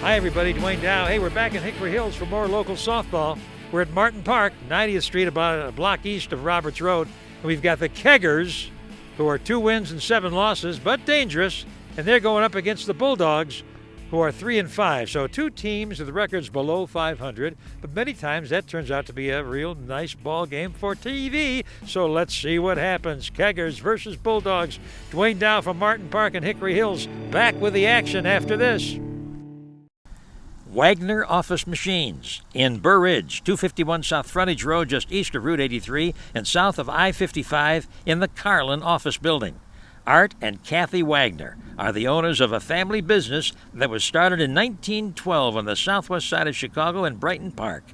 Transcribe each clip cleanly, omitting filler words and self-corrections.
Hi, everybody. Duane Dow. Hey, we're back in Hickory Hills for more local softball. We're at Martin Park, 90th Street, about a block east of Roberts Road. And we've got the Keggers, who are 2 wins and 7 losses, but dangerous. And they're going up against the Bulldogs, who are 3-5. So 2 teams with records below 500. But many times that turns out to be a real nice ball game for TV. So let's see what happens. Keggers versus Bulldogs. Duane Dow from Martin Park and Hickory Hills back with the action after this. Wagner Office Machines in Burr Ridge, 251 South Frontage Road, just east of Route 83 and south of I-55 in the Carlin office building. Art and Kathy Wagner are the owners of a family business that was started in 1912 on the southwest side of Chicago in Brighton Park.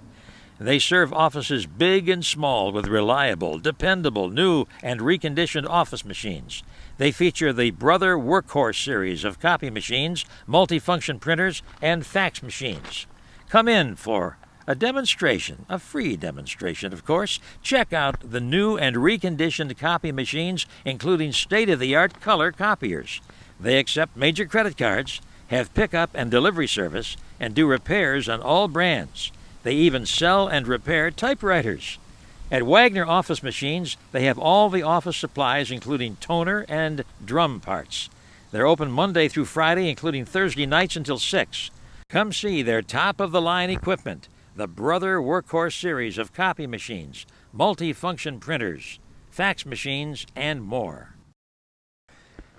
They serve offices big and small with reliable, dependable, new, and reconditioned office machines. They feature the Brother Workhorse series of copy machines, multifunction printers, and fax machines. Come in for a demonstration, a free demonstration, of course. Check out the new and reconditioned copy machines, including state-of-the-art color copiers. They accept major credit cards, have pickup and delivery service, and do repairs on all brands. They even sell and repair typewriters. At Wagner Office Machines, they have all the office supplies, including toner and drum parts. They're open Monday through Friday, including Thursday nights until 6. Come see their top-of-the-line equipment, the Brother Workhorse series of copy machines, multi-function printers, fax machines, and more.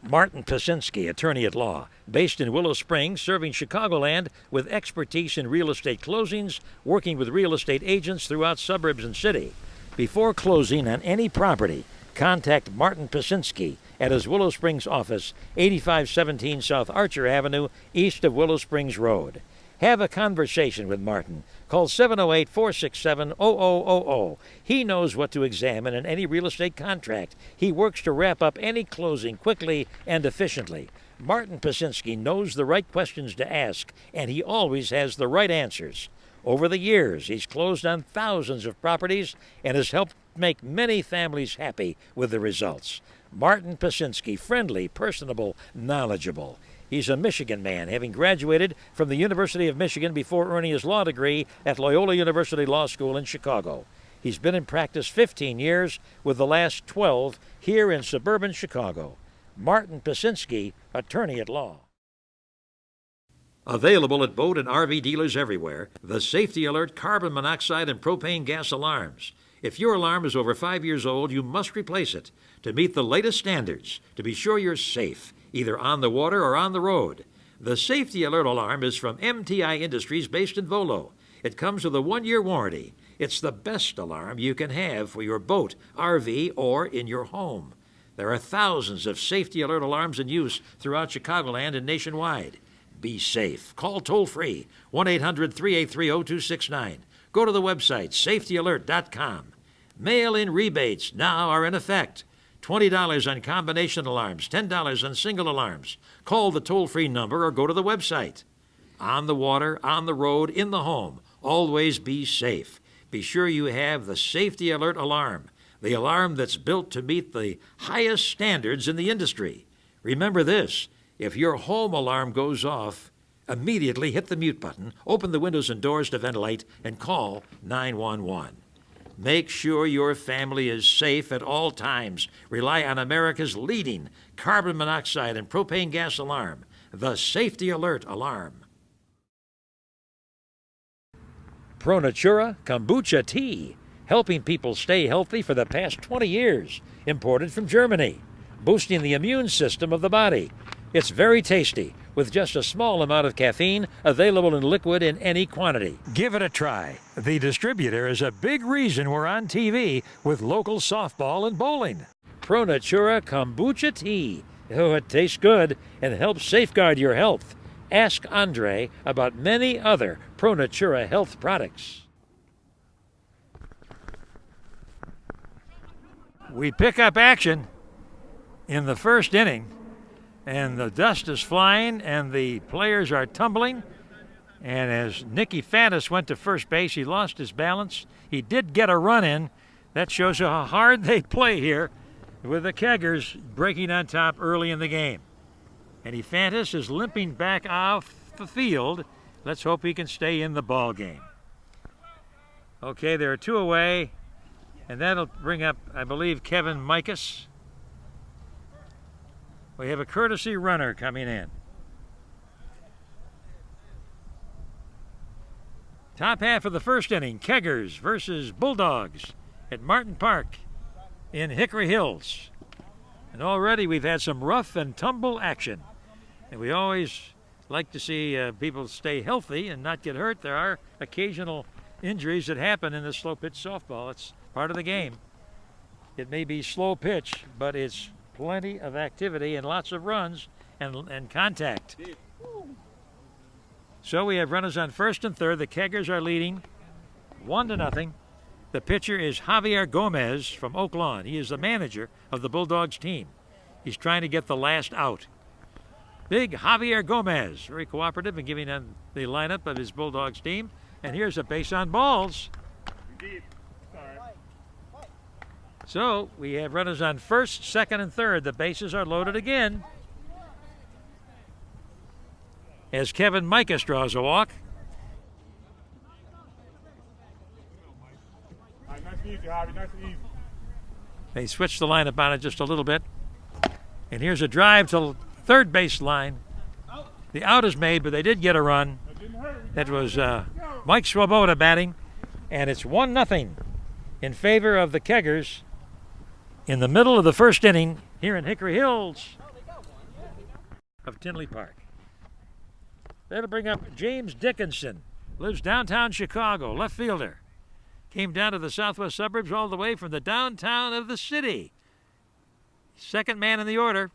Martin Pasinski, attorney at law, based in Willow Springs, serving Chicagoland with expertise in real estate closings, working with real estate agents throughout suburbs and city. Before closing on any property, contact Martin Pasinski at his Willow Springs office, 8517 South Archer Avenue, east of Willow Springs Road. Have a conversation with Martin. Call 708-467-0000. He knows what to examine in any real estate contract. He works to wrap up any closing quickly and efficiently. Martin Pasinski knows the right questions to ask, and he always has the right answers. Over the years, he's closed on thousands of properties and has helped make many families happy with the results. Martin Pasinski, friendly, personable, knowledgeable. He's a Michigan man, having graduated from the University of Michigan before earning his law degree at Loyola University Law School in Chicago. He's been in practice 15 years, with the last 12 here in suburban Chicago. Martin Pasinski, attorney at law. Available at boat and RV dealers everywhere, the Safety Alert carbon monoxide and propane gas alarms. If your alarm is over 5 years old, you must replace it to meet the latest standards to be sure you're safe, either on the water or on the road. The Safety Alert alarm is from MTI Industries based in Volo. It comes with a 1-year warranty. It's the best alarm you can have for your boat, RV, or in your home. There are thousands of Safety Alert alarms in use throughout Chicagoland and nationwide. Be safe. Call toll-free, 1-800-383-0269. Go to the website, safetyalert.com. Mail-in rebates now are in effect. $20 on combination alarms, $10 on single alarms. Call the toll-free number or go to the website. On the water, on the road, in the home, always be safe. Be sure you have the Safety Alert alarm, the alarm that's built to meet the highest standards in the industry. Remember this, if your home alarm goes off, immediately hit the mute button, open the windows and doors to ventilate, and call 911. Make sure your family is safe at all times. Rely on America's leading carbon monoxide and propane gas alarm, the Safety Alert alarm. Pro Natura Kombucha Tea, helping people stay healthy for the past 20 years, imported from Germany, boosting the immune system of the body. It's very tasty, with just a small amount of caffeine, available in liquid in any quantity. Give it a try. The distributor is a big reason we're on TV with local softball and bowling. Pro Natura Kombucha Tea. Oh, it tastes good and helps safeguard your health. Ask Andre about many other Pro Natura health products. We pick up action in the first inning, and the dust is flying and the players are tumbling. And as Nicky Fantis went to first base, he lost his balance. He did get a run in. That shows you how hard they play here, with the Keggers breaking on top early in the game. And Fantis is limping back off the field Let's hope he can stay in the ball game. Okay, there are 2 away, and that'll bring up, I believe, Kevin Mikas. We have a courtesy runner coming in. Top half of the first inning, Keggers versus Bulldogs at Martin Park in Hickory Hills. And already we've had some rough and tumble action. And we always like to see people stay healthy and not get hurt. There are occasional injuries that happen in the slow pitch softball. It's part of the game. It may be slow pitch, but it's plenty of activity and lots of runs and contact. So we have runners on first and third. The Keggers are leading 1-0. The pitcher is Javier Gomez from Oak Lawn. He is the manager of the Bulldogs team. He's trying to get the last out. Big Javier Gomez, very cooperative in giving them the lineup of his Bulldogs team. And here's a base on balls. So we have runners on first, second, and third. The bases are loaded again. As Kevin Mikas draws a walk. Nice and easy, Javi. Nice and easy. They switched the lineup on it just a little bit. And here's a drive to third base line. The out is made, but they did get a run. That was Mike Swoboda batting. And it's 1-0 in favor of the Keggers in the middle of the first inning here in Hickory Hills of Tinley Park. That'll bring up James Dickinson. Lives downtown Chicago, left fielder. Came down to the southwest suburbs all the way from the downtown of the city. Second man in the order.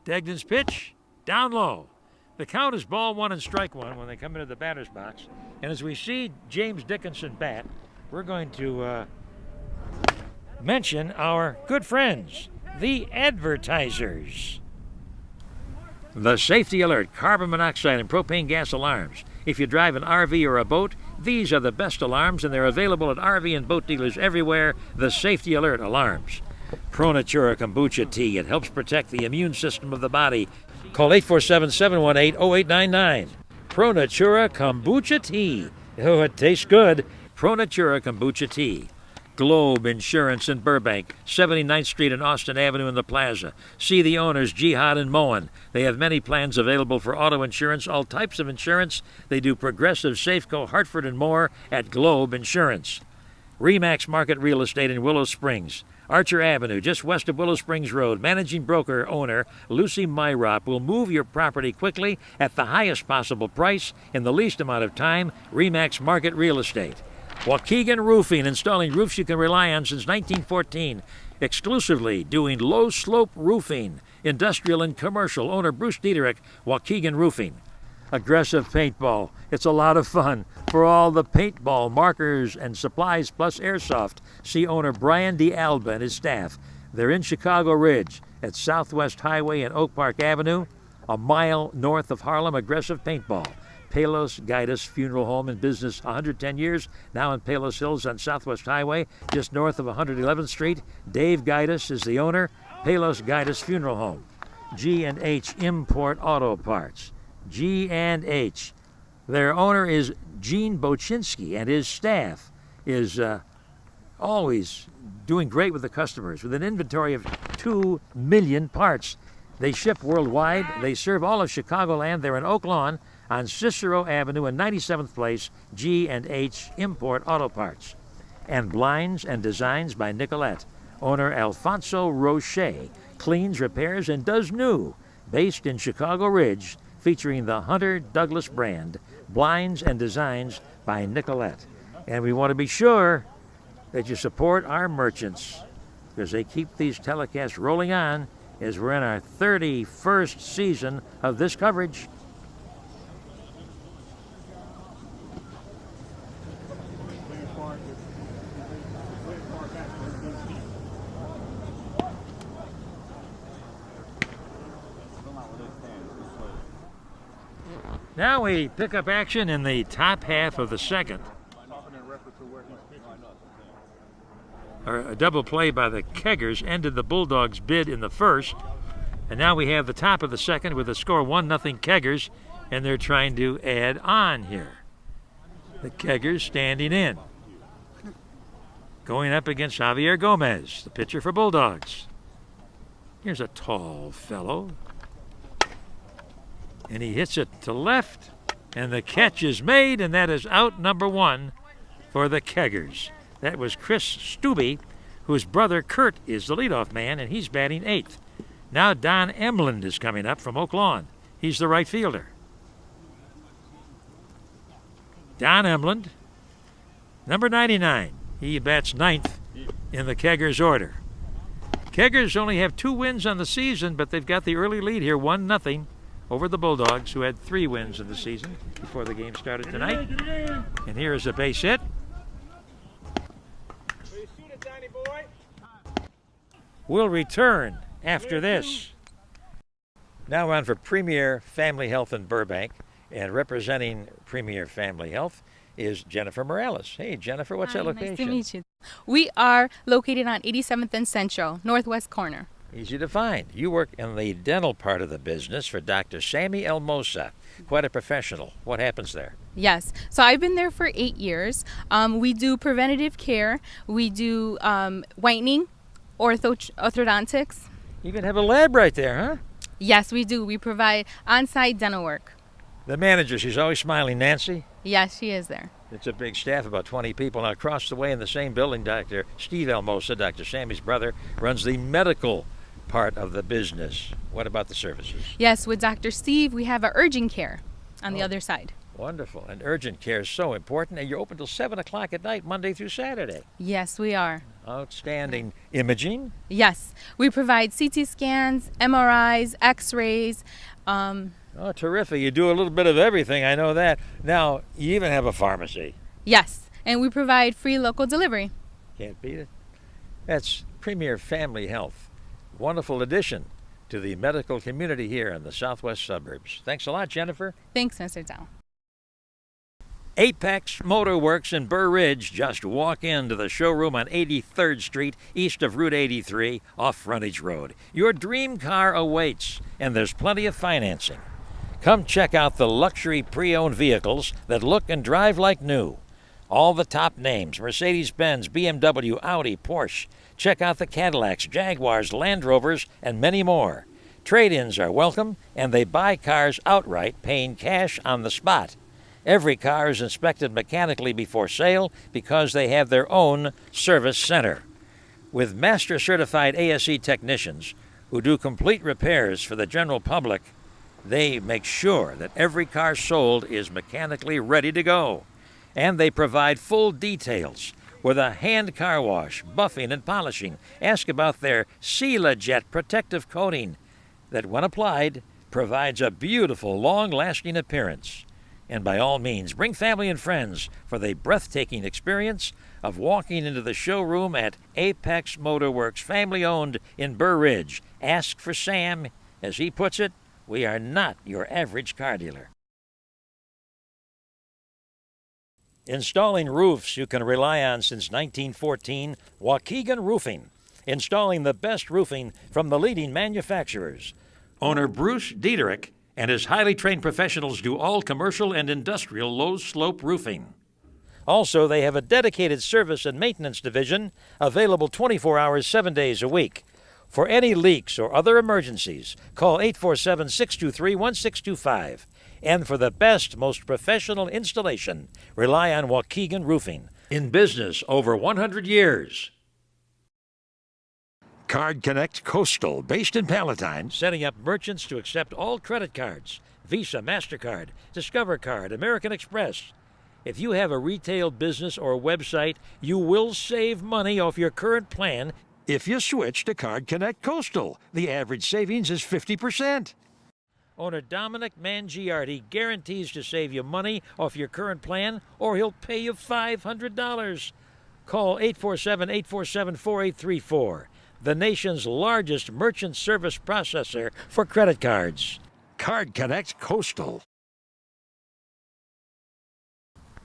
Degden's pitch, down low. The count is ball 1 and strike 1 when they come into the batter's box. And as we see James Dickinson bat, we're going to mention our good friends, the advertisers. The Safety Alert carbon monoxide and propane gas alarms. If you drive an RV or a boat, these are the best alarms, and they're available at RV and boat dealers everywhere. The Safety Alert alarms. Pro Natura Kombucha Tea. It helps protect the immune system of the body. Call 847-718-0899. Pro Natura Kombucha Tea. Oh, it tastes good. Pro Natura Kombucha Tea. Globe Insurance in Burbank, 79th Street and Austin Avenue in the Plaza. See the owners, Jihad and Moen. They have many plans available for auto insurance, all types of insurance. They do Progressive, Safeco, Hartford, and more at Globe Insurance. Remax Market Real Estate in Willow Springs. Archer Avenue, just west of Willow Springs Road. Managing broker owner Lucy Myrop will move your property quickly at the highest possible price in the least amount of time. Remax Market Real Estate. Waukegan Roofing, installing roofs you can rely on since 1914. Exclusively doing low-slope roofing. Industrial and commercial. Owner Bruce Diederich, Waukegan Roofing. Aggressive Paintball. It's a lot of fun. For all the paintball, markers, and supplies, plus airsoft, see owner Brian D'Alba and his staff. They're in Chicago Ridge at Southwest Highway and Oak Park Avenue, a mile north of Harlem. Aggressive Paintball. Palos Gaidas Funeral Home in business 110 years, now in Palos Hills on Southwest Highway, just north of 111th Street. Dave Gaidas is the owner. Palos Gaidas Funeral Home. G&H Import Auto Parts. G&H. Their owner is Gene Bochinsky, and his staff is always doing great with the customers, with an inventory of 2 million parts. They ship worldwide. They serve all of Chicagoland. They're in Oak Lawn on Cicero Avenue and 97th Place. G&H Import Auto Parts. And Blinds and Designs by Nicolette. Owner Alfonso Roche cleans, repairs, and does new. Based in Chicago Ridge, featuring the Hunter Douglas brand. Blinds and Designs by Nicolette. And we want to be sure that you support our merchants, because they keep these telecasts rolling on as we're in our 31st season of this coverage. Now we pick up action in the top half of the second. A double play by the Keggers ended the Bulldogs' bid in the first, And now we have the top of the second with the score 1-0 Keggers, and they're trying to add on here. The Keggers standing in. Going up against Javier Gomez, the pitcher for Bulldogs. Here's a tall fellow. And he hits it to left, and the catch is made, and that is out number 1 for the Keggers. That was Chris Stubbe, whose brother Kurt is the leadoff man, and he's batting 8th. Now Don Emland is coming up from Oak Lawn. He's the right fielder. Don Emland, number 99. He bats 9th in the Keggers order. Keggers only have 2 wins on the season, but they've got the early lead here, 1-0 over the Bulldogs, who had 3 wins in the season before the game started tonight. And here is a base hit. We'll return after this. Now we're on for Premier Family Health in Burbank, and representing Premier Family Health is Jennifer Morales. Hey, Jennifer, what's that location? Nice to meet you. We are located on 87th and Central, northwest corner. Easy to find. You work in the dental part of the business for Dr. Sammy Elmosa. Quite a professional. What happens there? Yes. So I've been there for 8 years. We do preventative care. We do whitening, orthodontics. You even have a lab right there, huh? Yes, we do. We provide on-site dental work. The manager, she's always smiling, Nancy. Yes, she is there. It's a big staff, about 20 people. Now, across the way in the same building, Dr. Steve Elmosa, Dr. Sammy's brother, runs the medical part of the business. What about the services? Yes, with Dr. Steve, we have our urgent care on the other side. Wonderful. And urgent care is so important. And you're open till 7 o'clock at night, Monday through Saturday. Yes, we are. Outstanding. Imaging? Yes. We provide CT scans, MRIs, X-rays. Oh, terrific. You do a little bit of everything. I know that. Now, you even have a pharmacy. Yes. And we provide free local delivery. Can't beat it. That's Premier Family Health. Wonderful addition to the medical community here in the southwest suburbs. Thanks a lot, Jennifer. Thanks, Mr. Dow. Apex Motor Works in Burr Ridge. Just walk into the showroom on 83rd Street, east of Route 83, off Frontage Road. Your dream car awaits, and there's plenty of financing. Come check out the luxury pre-owned vehicles that look and drive like new. All the top names, Mercedes-Benz, BMW, Audi, Porsche. Check out the Cadillacs, Jaguars, Land Rovers, and many more. Trade-ins are welcome, and they buy cars outright, paying cash on the spot. Every car is inspected mechanically before sale because they have their own service center. With master-certified ASE technicians who do complete repairs for the general public, they make sure that every car sold is mechanically ready to go. And they provide full details with a hand car wash, buffing, and polishing. Ask about their Sealajet protective coating that, when applied, provides a beautiful, long-lasting appearance. And by all means, bring family and friends for the breathtaking experience of walking into the showroom at Apex Motor Works, family-owned in Burr Ridge. Ask for Sam. As he puts it, we are not your average car dealer. Installing roofs you can rely on since 1914, Waukegan Roofing. Installing the best roofing from the leading manufacturers. Owner Bruce Diederich and his highly trained professionals do all commercial and industrial low-slope roofing. Also, they have a dedicated service and maintenance division available 24 hours, 7 days a week. For any leaks or other emergencies, call 847-623-1625. And for the best, most professional installation, rely on Waukegan Roofing. In business over 100 years. Card Connect Coastal, based in Palatine, setting up merchants to accept all credit cards. Visa, MasterCard, Discover Card, American Express. If you have a retail business or website, you will save money off your current plan if you switch to Card Connect Coastal. The average savings is 50%. Owner Dominic Mangiardi guarantees to save you money off your current plan, or he'll pay you $500. Call 847-847-4834. The nation's largest merchant service processor for credit cards. Card Connect Coastal.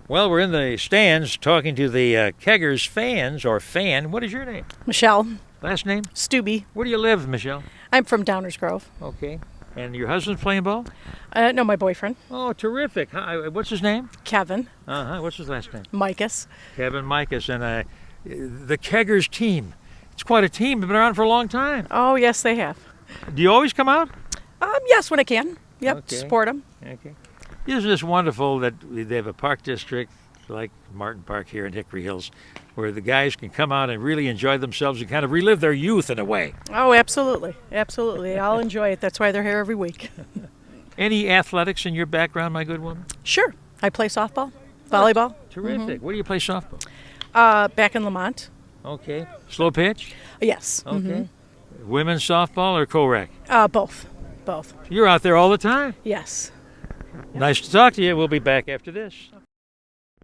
Well, we're in the stands talking to the Keggers fans, or fan. What is your name? Michelle Last name? Stubbe. Where do you live, Michelle? I'm from Downers Grove. Okay. And your husband's playing ball? No, my boyfriend, Oh, terrific. What's his name? Kevin Uh-huh. What's his last name? Micus. Kevin Micus. And the Keggers team. It's quite a team. They've been around for a long time. Oh, yes, they have. Do you always come out? Yes, when I can. Yep, Okay. support them. Okay. Isn't this wonderful that they have a park district like Martin Park here in Hickory Hills where the guys can come out and really enjoy themselves and kind of relive their youth in a way? Oh, absolutely. Absolutely. They all enjoy it. That's why they're here every week. Any athletics in your background, my good woman? Sure. I play softball, volleyball. Terrific. Where do you play softball? Back in Lamont. Okay. Slow pitch? Yes. Okay. Women's softball or co-rec? Both. Both. You're out there all the time. Yes. Nice to talk to you. We'll be back after this.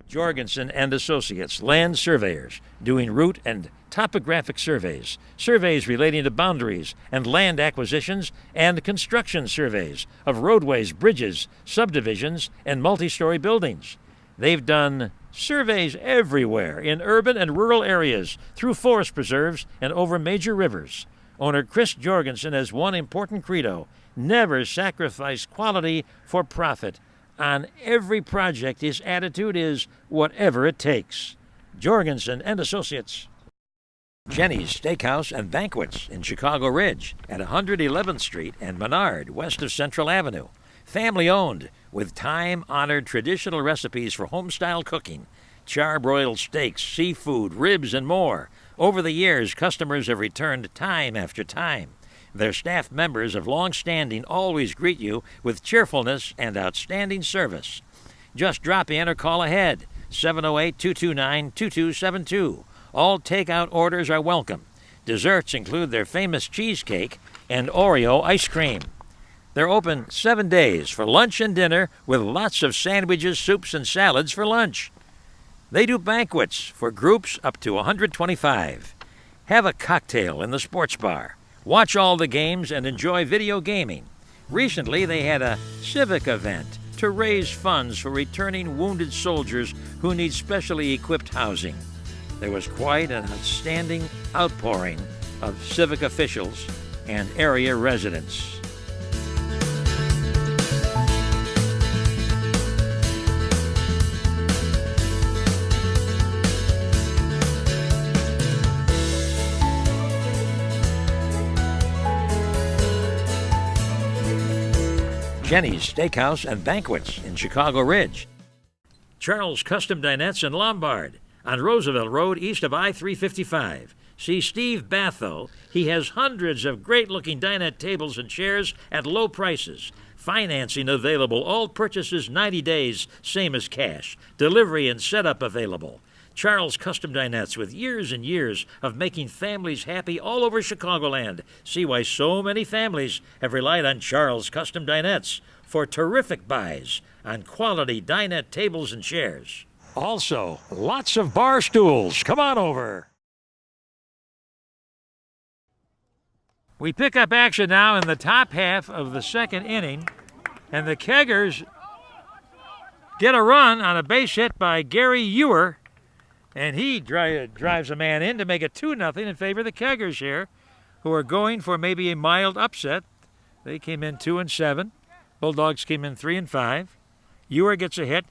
Jorgensen and Associates, land surveyors, doing route and topographic surveys, surveys relating to boundaries and land acquisitions, and construction surveys of roadways, bridges, subdivisions, and multi-story buildings. They've done surveys everywhere in urban and rural areas, through forest preserves, and over major rivers. Owner Chris Jorgensen has one important credo: never sacrifice quality for profit. On every project, his attitude is whatever it takes. Jorgensen and Associates. Jenny's Steakhouse and Banquets in Chicago Ridge at 111th Street and Menard, west of Central Avenue. Family owned, with time-honored traditional recipes for home-style cooking. Charbroiled steaks, seafood, ribs, and more. Over the years, customers have returned time after time. Their staff members of long standing always greet you with cheerfulness and outstanding service. Just drop in or call ahead, 708-229-2272. All takeout orders are welcome. Desserts include their famous cheesecake and Oreo ice cream. They're open 7 days for lunch and dinner with lots of sandwiches, soups, and salads for lunch. They do banquets for groups up to 125. Have a cocktail in the sports bar. Watch all the games and enjoy video gaming. Recently, they had a civic event to raise funds for returning wounded soldiers who need specially equipped housing. There was quite an outstanding outpouring of civic officials and area residents. Jenny's Steakhouse and Banquets in Chicago Ridge. Charles Custom Dinettes in Lombard on Roosevelt Road east of I-355. See Steve Batho. He has hundreds of great-looking dinette tables and chairs at low prices. Financing available. All purchases 90 days, same as cash. Delivery and setup available. Charles Custom Dinettes, with years and years of making families happy all over Chicagoland. See why so many families have relied on Charles Custom Dinettes for terrific buys on quality dinette tables and chairs. Also, lots of bar stools. Come on over. We pick up action now in the top half of the second inning, and the Keggers get a run on a base hit by Gary Ewer. And he drives a man in to make it 2-0 in favor of the Keggers here, who are going for maybe a mild upset. They came in 2-7. Bulldogs came in 3-5. Ewer gets a hit.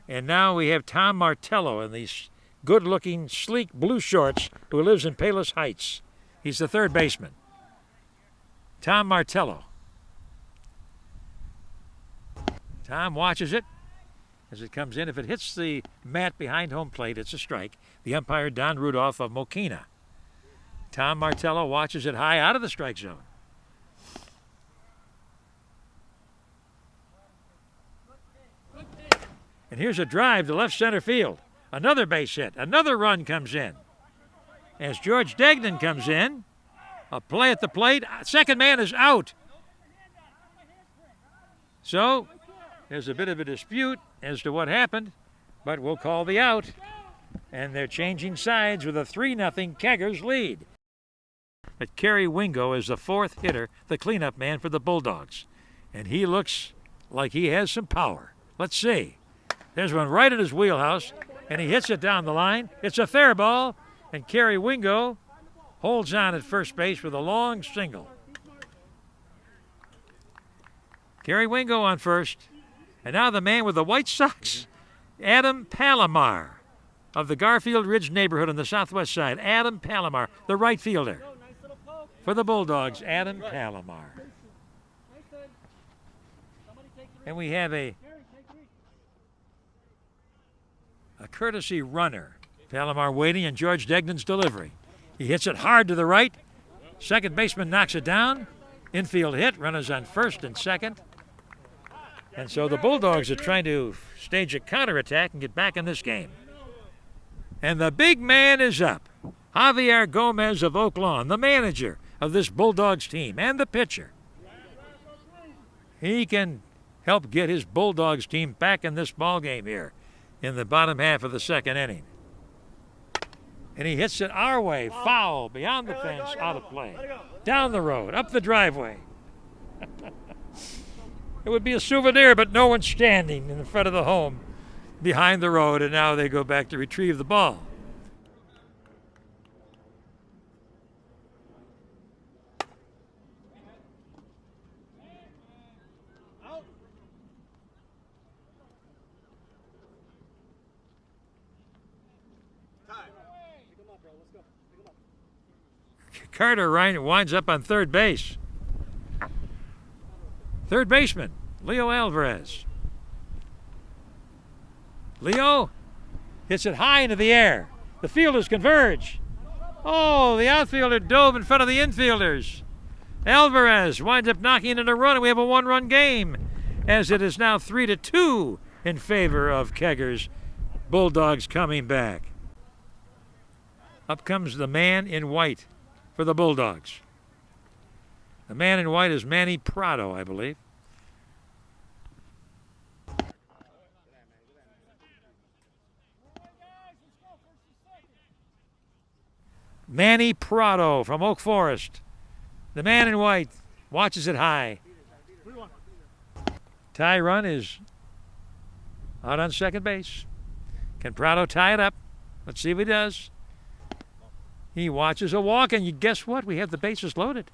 And now we have Tom Martello in these good-looking, sleek blue shorts who lives in Palos Heights. He's the third baseman. Tom Martello. Tom watches it as it comes in. If it hits the mat behind home plate, it's a strike. The umpire, Don Rudolph of Mokina. Tom Martello watches it high out of the strike zone. And here's a drive to left center field. Another base hit. Another run comes in. As George Degnan comes in, a play at the plate. Second man is out. So there's a bit of a dispute as to what happened, but we'll call the out. And they're changing sides with a 3-0 Keggers lead. But Kerry Wingo is the fourth hitter, the cleanup man for the Bulldogs. And he looks like he has some power. Let's see. There's one right in his wheelhouse, and he hits it down the line. It's a fair ball, and Kerry Wingo holds on at first base with a long single. Gary Wingo on first. And now the man with the white socks, Adam Palomar of the Garfield Ridge neighborhood on the southwest side. Adam Palomar, the right fielder. For the Bulldogs, Adam Palomar. And we have a courtesy runner. Palomar waiting and George Degnan's delivery. He hits it hard to the right. Second baseman knocks it down. Infield hit. Runners on first and second. And so the Bulldogs are trying to stage a counterattack and get back in this game. And the big man is up. Javier Gomez of Oak Lawn, the manager of this Bulldogs team and the pitcher. He can help get his Bulldogs team back in this ball game here in the bottom half of the second inning. And he hits it our way, foul, beyond the fence, out of play. Down the road, up the driveway. It would be a souvenir, but no one's standing in front of the home behind the road, and now they go back to retrieve the ball. Carter winds up on third base. Third baseman, Leo Alvarez. Leo hits it high into the air. The fielders converge. Oh, the outfielder dove in front of the infielders. Alvarez winds up knocking in a run, and we have a one-run game, as it is now 3-2 in favor of Keggers. Bulldogs coming back. Up comes the man in white for the Bulldogs. The man in white is Manny Prado, I believe. Manny Prado from Oak Forest. The man in white watches it high. Tie run is out on second base. Can Prado tie it up? Let's see if he does. He watches a walk, and you guess what? We have the bases loaded.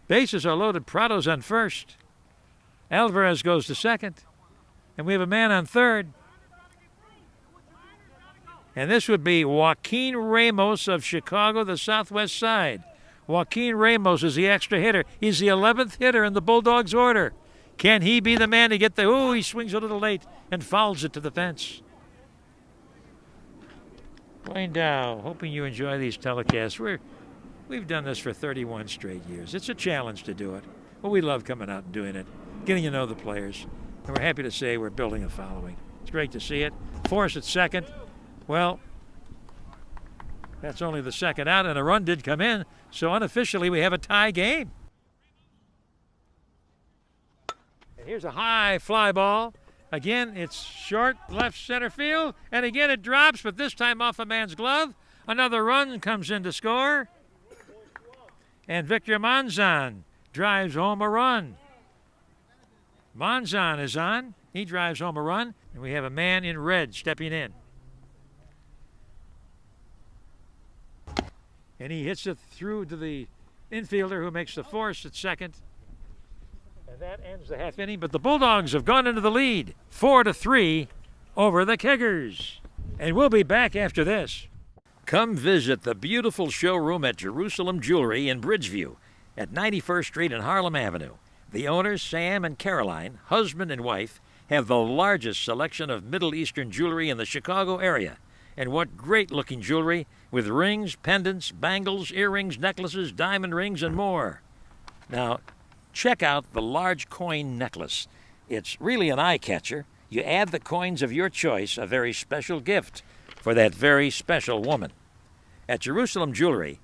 Bases are loaded. Prado's on first. Alvarez goes to second. And we have a man on third. And this would be Joaquin Ramos of Chicago, the southwest side. Joaquin Ramos is the extra hitter. He's the 11th hitter in the Bulldogs order. Can he be the man to get the... Oh, he swings a little late and fouls it to the fence. Duane Dow, hoping you enjoy these telecasts. We've done this for 31 straight years. It's a challenge to do it, but we love coming out and doing it, getting to know the players, and we're happy to say we're building a following. It's great to see it. Forrest at second. Well, that's only the second out, and a run did come in, so unofficially we have a tie game. And here's a high fly ball. Again, it's short left center field, and again it drops, but this time off a man's glove. Another run comes in to score, and Victor Monzon drives home a run. Monzon is on. He drives home a run, and we have a man in red stepping in. And he hits it through to the infielder, who makes the force at second. And that ends the half inning, but the Bulldogs have gone into the lead, 4-3 over the Keggers. And we'll be back after this. Come visit the beautiful showroom at Jerusalem Jewelry in Bridgeview at 91st Street and Harlem Avenue. The owners, Sam and Caroline, husband and wife, have the largest selection of Middle Eastern jewelry in the Chicago area. And what great-looking jewelry with rings, pendants, bangles, earrings, necklaces, diamond rings, and more. Now, check out the large coin necklace. It's really an eye-catcher. You add the coins of your choice, a very special gift for that very special woman. At Jerusalem Jewelry,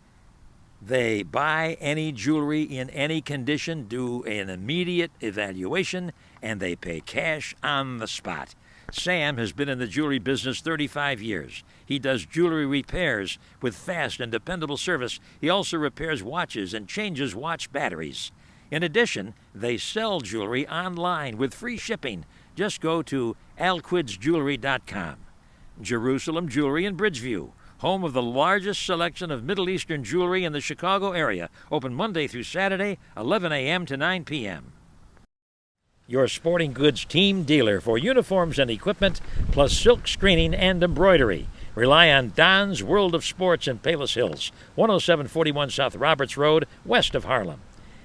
they buy any jewelry in any condition, do an immediate evaluation, and they pay cash on the spot. Sam has been in the jewelry business 35 years. He does jewelry repairs with fast and dependable service. He also repairs watches and changes watch batteries. In addition, they sell jewelry online with free shipping. Just go to alquidsjewelry.com. Jerusalem Jewelry in Bridgeview, home of the largest selection of Middle Eastern jewelry in the Chicago area. Open Monday through Saturday, 11 a.m. to 9 p.m. your sporting goods team dealer for uniforms and equipment, plus silk screening and embroidery. Rely on Don's World of Sports in Palos Hills, 10741 South Roberts Road, west of Harlem.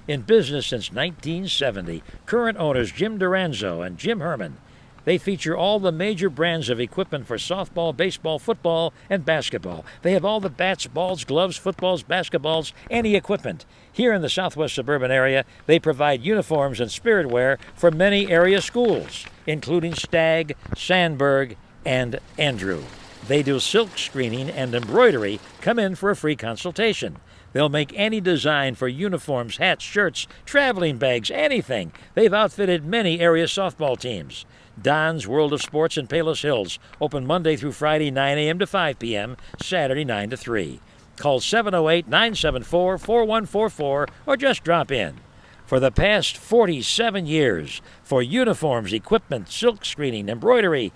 In business since 1970, current owners Jim Duranzo and Jim Herman. They feature all the major brands of equipment for softball, baseball, football, and basketball. They have all the bats, balls, gloves, footballs, basketballs, any equipment. Here in the southwest suburban area, they provide uniforms and spirit wear for many area schools, including Stagg, Sandburg, and Andrew. They do silk screening and embroidery. Come in for a free consultation. They'll make any design for uniforms, hats, shirts, traveling bags, anything. They've outfitted many area softball teams. Don's World of Sports in Palos Hills, open Monday through Friday, 9 a.m. to 5 p.m., Saturday, 9 to 3. Call 708-974-4144 or just drop in. For the past 47 years, for uniforms, equipment, silk screening, embroidery,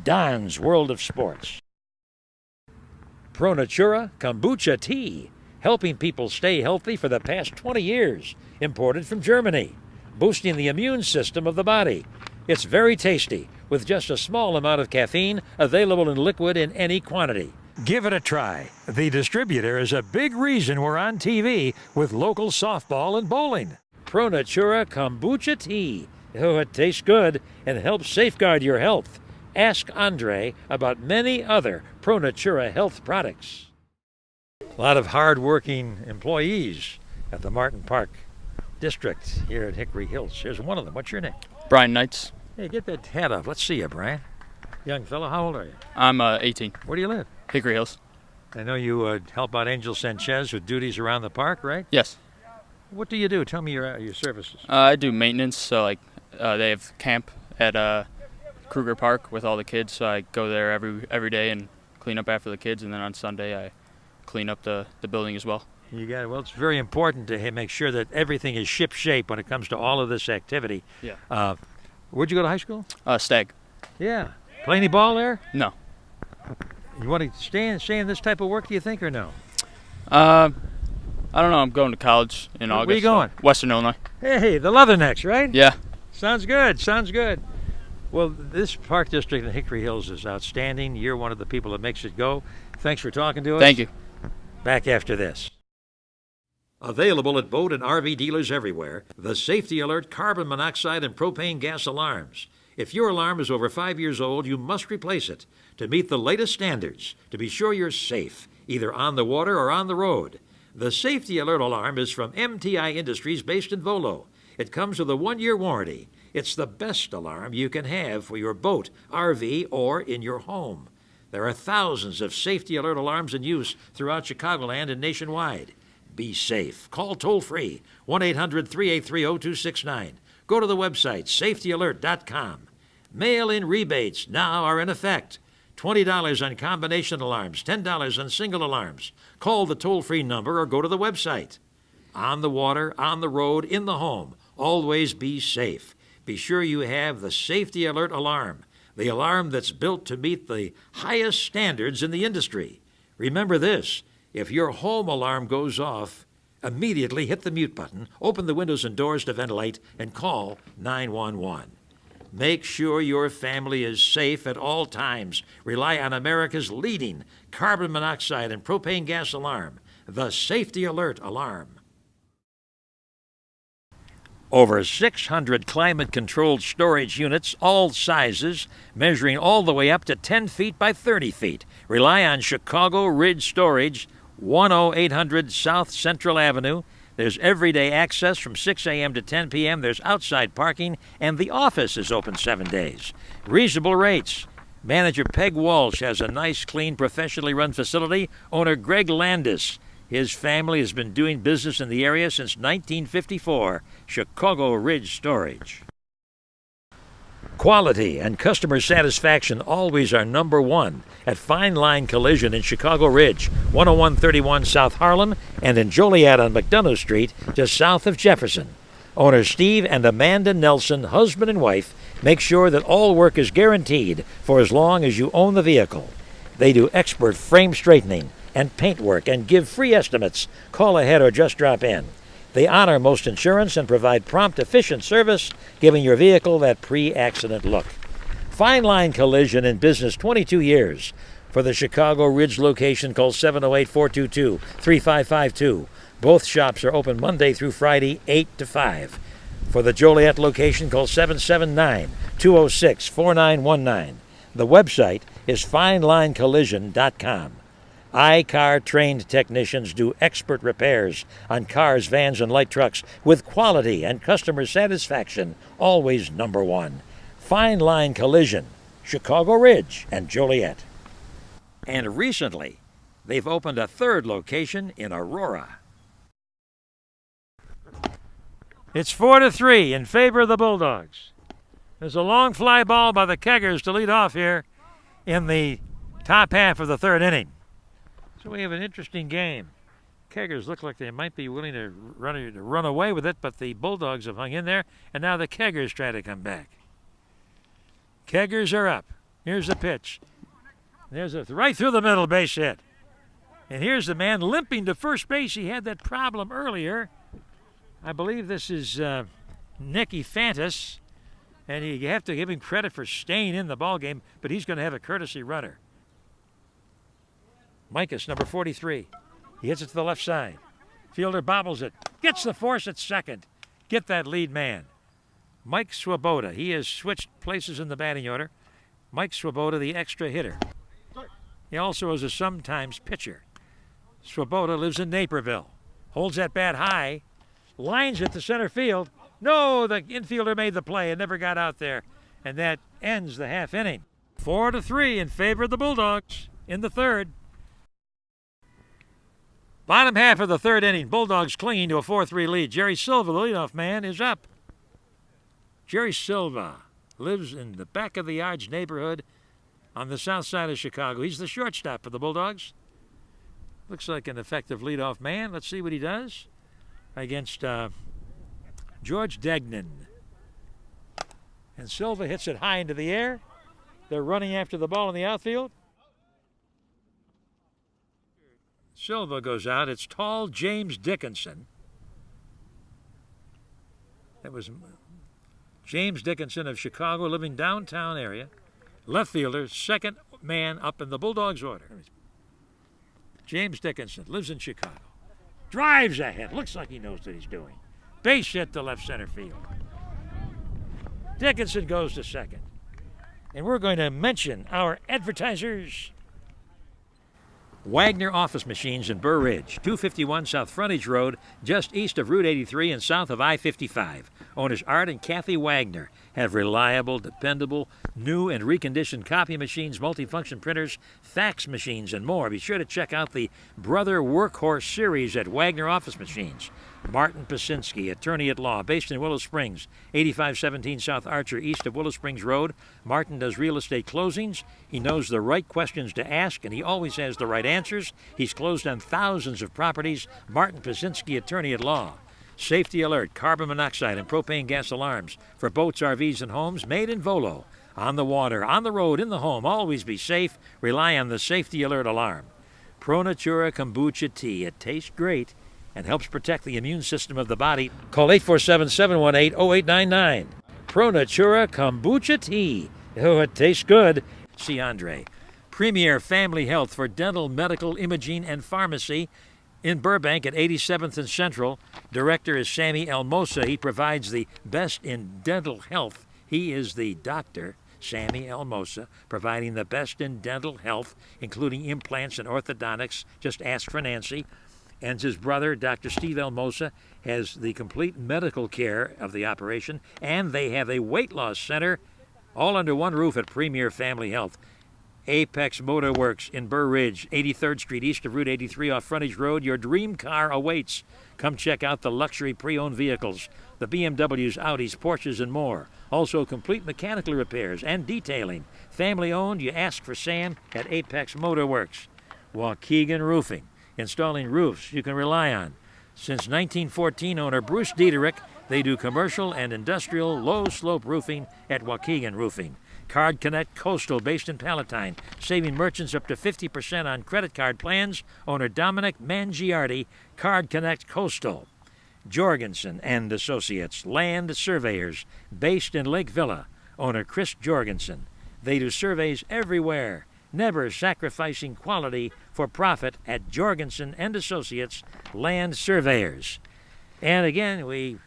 Don's World of Sports. Pro Natura Kombucha Tea, helping people stay healthy for the past 20 years, imported from Germany, boosting the immune system of the body. It's very tasty, with just a small amount of caffeine, available in liquid in any quantity. Give it a try. The distributor is a big reason we're on TV with local softball and bowling. Pro Natura Kombucha Tea. Oh, it tastes good and helps safeguard your health. Ask Andre about many other Pro Natura health products. A lot of hard-working employees at the Martin Park District here at Hickory Hills. Here's one of them. What's your name? Brian Knights. Hey, get that hat off. Let's see you, Brian. Young fellow, how old are you? I'm 18. Where do you live? Hickory Hills. I know you help out Angel Sanchez with duties around the park, right? Yes. What do you do? Tell me your services. I do maintenance, so they have camp at Kruger Park with all the kids, so I go there every day and clean up after the kids, and then on Sunday I clean up the building as well. Well, it's very important to make sure that everything is ship-shape when it comes to all of this activity. Yeah. Where'd you go to high school? Stagg. Yeah. Play any ball there? No. You want to stay in this type of work, do you think, or no? I don't know. I'm going to college in August. Where are you going? Western Illinois. Hey, the Leathernecks, right? Yeah. Sounds good. Well, this park district in Hickory Hills is outstanding. You're one of the people that makes it go. Thanks for talking to us. Thank you. Back after this. Available at boat and RV dealers everywhere, the Safety Alert carbon monoxide and propane gas alarms. If your alarm is over 5 years old, you must replace it to meet the latest standards to be sure you're safe, either on the water or on the road. The Safety Alert alarm is from MTI Industries based in Volo. It comes with a 1-year warranty. It's the best alarm you can have for your boat, RV, or in your home. There are thousands of Safety Alert alarms in use throughout Chicagoland and nationwide. Be safe. Call toll-free, 1-800-383-0269. Go to the website, safetyalert.com. Mail-in rebates now are in effect. $20 on combination alarms, $10 on single alarms. Call the toll-free number or go to the website. On the water, on the road, in the home, always be safe. Be sure you have the Safety Alert alarm, the alarm that's built to meet the highest standards in the industry. Remember this, if your home alarm goes off, immediately hit the mute button, open the windows and doors to ventilate, and call 911. Make sure your family is safe at all times. Rely on America's leading carbon monoxide and propane gas alarm, the Safety Alert alarm. Over 600 climate-controlled storage units, all sizes, measuring all the way up to 10 feet by 30 feet. Rely on Chicago Ridge Storage, 10800 South Central Avenue. There's everyday access from 6 a.m. to 10 p.m. There's outside parking, and the office is open 7 days. Reasonable rates. Manager Peg Walsh has a nice, clean, professionally run facility. Owner Greg Landis. His family has been doing business in the area since 1954. Chicago Ridge Storage. Quality and customer satisfaction always are number one at Fine Line Collision in Chicago Ridge, 10131 South Harlem, and in Joliet on McDonough Street, just south of Jefferson. Owners Steve and Amanda Nelson, husband and wife, make sure that all work is guaranteed for as long as you own the vehicle. They do expert frame straightening and paint work and give free estimates. Call ahead or just drop in. They honor most insurance and provide prompt, efficient service, giving your vehicle that pre-accident look. Fine Line Collision in business 22 years. For the Chicago Ridge location, call 708-422-3552. Both shops are open Monday through Friday, 8 to 5. For the Joliet location, call 779-206-4919. The website is finelinecollision.com. iCar trained technicians do expert repairs on cars, vans, and light trucks with quality and customer satisfaction always number one. Fine Line Collision, Chicago Ridge and Joliet. And recently, they've opened a third location in Aurora. It's 4-3 in favor of the Bulldogs. There's a long fly ball by the Keggers to lead off here in the top half of the third inning. So we have an interesting game. Keggers look like they might be willing to run away with it, but the Bulldogs have hung in there, and now the Keggers try to come back. Keggers are up. Here's the pitch. There's a right through the middle base hit. And here's the man limping to first base. He had that problem earlier. I believe this is Nicky Fantas, and you have to give him credit for staying in the ballgame, but he's going to have a courtesy runner. Micus, number 43. He hits it to the left side. Fielder bobbles it. Gets the force at second. Get that lead man. Mike Swoboda. He has switched places in the batting order. Mike Swoboda, the extra hitter. He also is a sometimes pitcher. Swoboda lives in Naperville. Holds that bat high. Lines it to center field. No, the infielder made the play and never got out there. And that ends the half inning. 4-3 in favor of the Bulldogs in the third. Bottom half of the third inning, Bulldogs clinging to a 4-3 lead. Jerry Silva, the leadoff man, is up. Jerry Silva lives in the back of the yards neighborhood on the south side of Chicago. He's the shortstop for the Bulldogs. Looks like an effective leadoff man. Let's see what he does against George Degnan. And Silva hits it high into the air. They're running after the ball in the outfield. Silva goes out. It's tall James Dickinson. That was James Dickinson of Chicago, living downtown area. Left fielder, second man up in the Bulldogs order. James Dickinson lives in Chicago. Drives ahead. Looks like he knows what he's doing. Base hit to left center field. Dickinson goes to second. And we're going to mention our advertisers. Wagner Office Machines in Burr Ridge, 251 South Frontage Road, just east of Route 83 and south of I-55. Owners Art and Kathy Wagner have reliable, dependable, new and reconditioned copy machines, multifunction printers, fax machines, and more. Be sure to check out the Brother Workhorse series at Wagner Office Machines. Martin Pasinski, attorney at law, based in Willow Springs, 8517 South Archer, east of Willow Springs Road. Martin does real estate closings. He knows the right questions to ask, and he always has the right answers. He's closed on thousands of properties. Martin Pasinski, attorney at law. Safety alert, carbon monoxide and propane gas alarms for boats, RVs, and homes, made in Volo. On the water, on the road, in the home, always be safe. Rely on the safety alert alarm. Pro Natura Kombucha Tea. It tastes great and helps protect the immune system of the body. Call 847-718-0899. Pro Natura Kombucha Tea. Oh, it tastes good. See Andre. Premier Family Health for dental, medical, imaging, and pharmacy in Burbank at 87th and Central. Director is Sammy Elmosa. He provides the best in dental health. He is the doctor, Sammy Elmosa, providing the best in dental health, including implants and orthodontics. Just ask for Nancy. And his brother, Dr. Steve Elmosa, has the complete medical care of the operation, and they have a weight loss center all under one roof at Premier Family Health. Apex Motor Works in Burr Ridge, 83rd Street, east of Route 83 off Frontage Road. Your dream car awaits. Come check out the luxury pre-owned vehicles, the BMWs, Audis, Porsches, and more. Also complete mechanical repairs and detailing. Family owned, you ask for Sam at Apex Motor Works. Waukegan Roofing, installing roofs you can rely on. Since 1914, owner Bruce Diederich, they do commercial and industrial low-slope roofing at Waukegan Roofing. Card Connect Coastal, based in Palatine, saving merchants up to 50% on credit card plans. Owner Dominic Mangiardi, Card Connect Coastal. Jorgensen and Associates, land surveyors based in Lake Villa. Owner Chris Jorgensen. They do surveys everywhere, never sacrificing quality for profit at Jorgensen and Associates, land surveyors. And again, we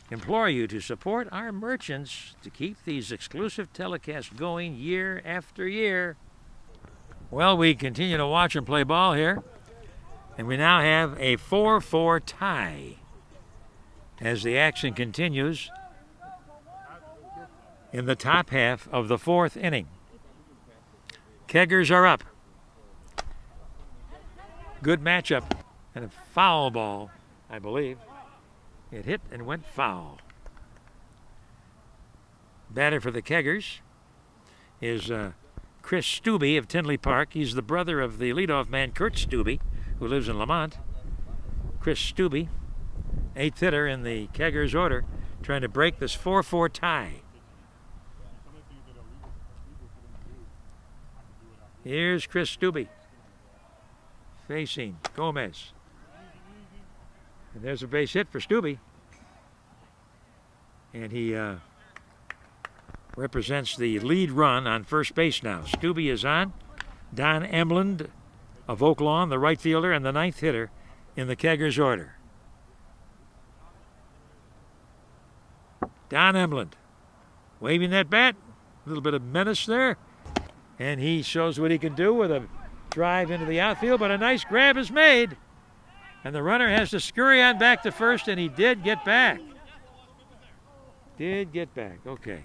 implore you to support our merchants to keep these exclusive telecasts going year after year. Well, we continue to watch and play ball here, and we now have a 4-4 tie as the action continues in the top half of the fourth inning. Keggers are up. Good matchup and a foul ball, I believe. It hit and went foul. Batter for the Keggers is Chris Stubbe of Tinley Park. He's the brother of the leadoff man, Kurt Stubbe, who lives in Lamont. Chris Stubbe, eighth hitter in the Keggers order, trying to break this 4-4 tie. Here's Chris Stubbe facing Gomez. And there's a base hit for Stubbe. And he represents the lead run on first base now. Stubbe is on. Don Emland of Oak Lawn, the right fielder and the ninth hitter in the Keggers order. Don Emland waving that bat. A little bit of menace there. And he shows what he can do with a drive into the outfield, but a nice grab is made. And the runner has to scurry on back to first, and he did get back. Okay.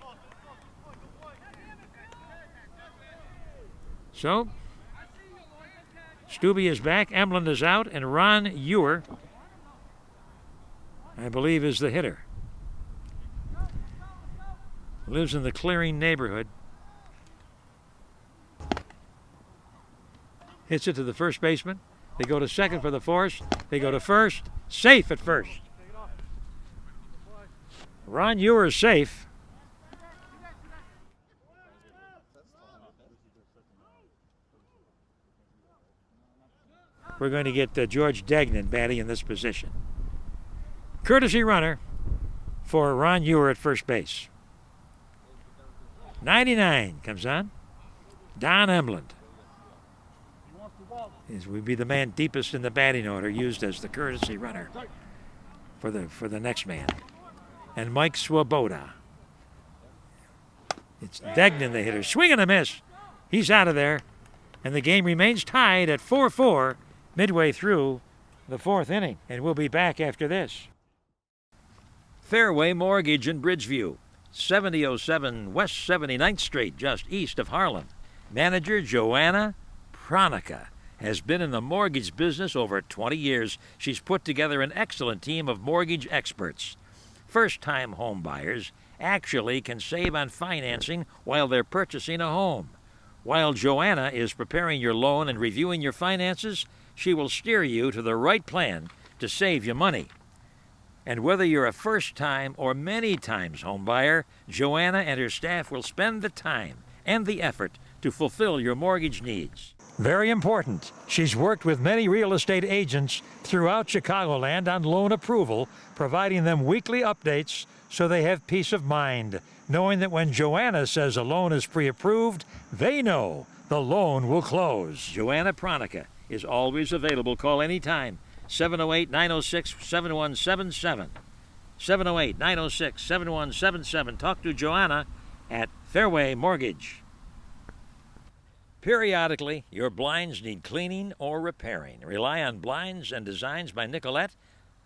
So, Stubbe is back, Emland is out, and Ron Ewer, I believe, is the hitter. Lives in the Clearing neighborhood. Hits it to the first baseman. They go to second for the force. They go to first. Safe at first. Ron Ewer is safe. We're going to get George Degnan batting in this position. Courtesy runner for Ron Ewer at first base. 99 comes on. Don Emland. He would be the man deepest in the batting order, used as the courtesy runner for the next man. And Mike Swoboda. It's Degnan, the hitter. Swing and a miss. He's out of there. And the game remains tied at 4-4 midway through the fourth inning. And we'll be back after this. Fairway Mortgage in Bridgeview, 7007 West 79th Street, just east of Harlem. Manager Joanna Pronica has been in the mortgage business over 20 years. She's put together an excellent team of mortgage experts. First-time home buyers actually can save on financing while they're purchasing a home. While Joanna is preparing your loan and reviewing your finances, she will steer you to the right plan to save you money. And whether you're a first-time or many times home buyer, Joanna and her staff will spend the time and the effort to fulfill your mortgage needs. Very important, she's worked with many real estate agents throughout Chicagoland on loan approval, providing them weekly updates so they have peace of mind, knowing that when Joanna says a loan is pre-approved, they know the loan will close. Joanna Pronica is always available. Call anytime. 708-906-7177. 708-906-7177. Talk to Joanna at Fairway Mortgage. Periodically, your blinds need cleaning or repairing. Rely on Blinds and Designs by Nicolette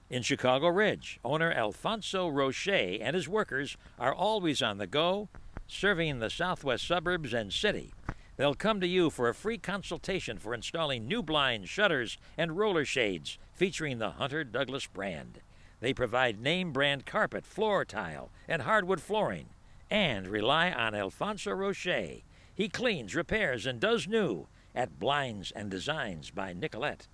in Chicago Ridge. Owner Alfonso Roche and his workers are always on the go, serving the southwest suburbs and city. They'll come to you for a free consultation for installing new blinds, shutters, and roller shades featuring the Hunter Douglas brand. They provide name brand carpet, floor tile, and hardwood flooring. And rely on Alfonso Roche. He cleans, repairs, and does new at Blinds and Designs by Nicolette.